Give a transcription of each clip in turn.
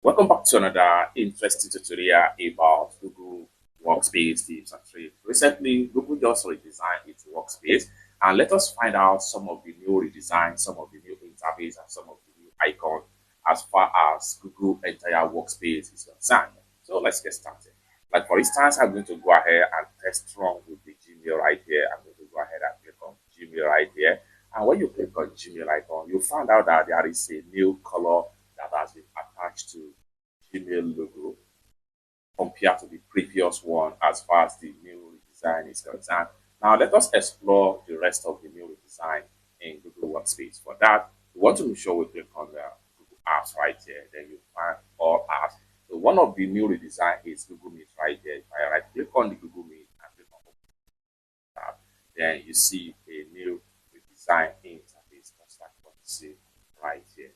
Welcome back to another interesting tutorial about Google Workspace tips and tricks. Recently, Google just redesigned its Workspace, and let us find out some of the new redesign, some of the new interface, and some of the new icons as far as Google entire Workspace is concerned. So let's get started. Like for instance, I'm going to go ahead and test run with the Gmail right here. I'm going to go ahead and click on Gmail right here. And when you click on Gmail icon, you find out that there is a new color that has been attached to Gmail logo compared to the previous one as far as the new redesign is concerned. Now let us explore the rest of the new redesign in Google Workspace. For that, we want to make sure we click on the Google Apps right here. Then you find all apps. So one of the new redesign is Google Meet right here. If I right click on the Google Meet and click on Open tab, then you see a new redesign interface just like what you see right here.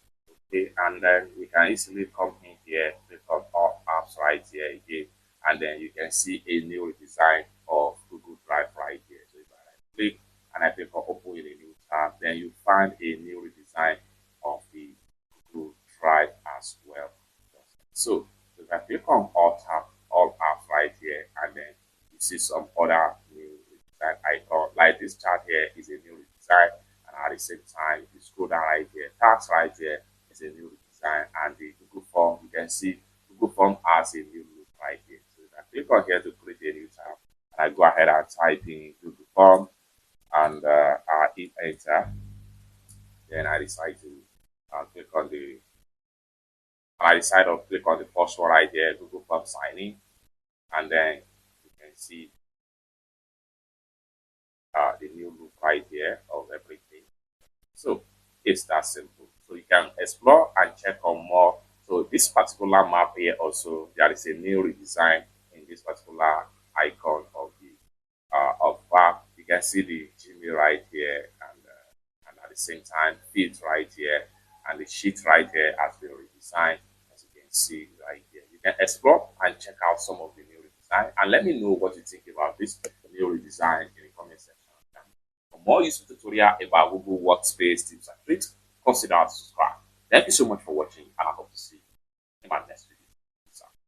Okay, and then we can easily come in here, click on all apps right here again, and then you can see a new redesign of Google Drive right here. So if I click and I click on open in a new tab, then you find a new redesign of the Google Drive as well. So if I click on all apps right here, and then you see some other new redesign icon, like this chart here is a new redesign, and at the same time, if you scroll down right here, tax right here is a new design, and the Google form, you can see Google form has a new look right here. So if I click on here to create a new tab, and I go ahead and type in Google form and I hit enter, then I decide to click on the I decide to click on the first one right here, Google form sign in, and then you can see the new look right here of everything. So it's that simple. So you can explore and check on more. So this particular map here also, there is a new redesign in this particular icon of the of map. You can see the Gmail right here, and at the same time, feed right here, and the sheet right here has been redesigned, as you can see right here. You can explore and check out some of the new redesign, and let me know what you think about this new redesign in the comment section. For more useful tutorial about Google Workspace tips and tricks, consider to subscribe. Thank you so much for watching, and I hope to see you in my next video.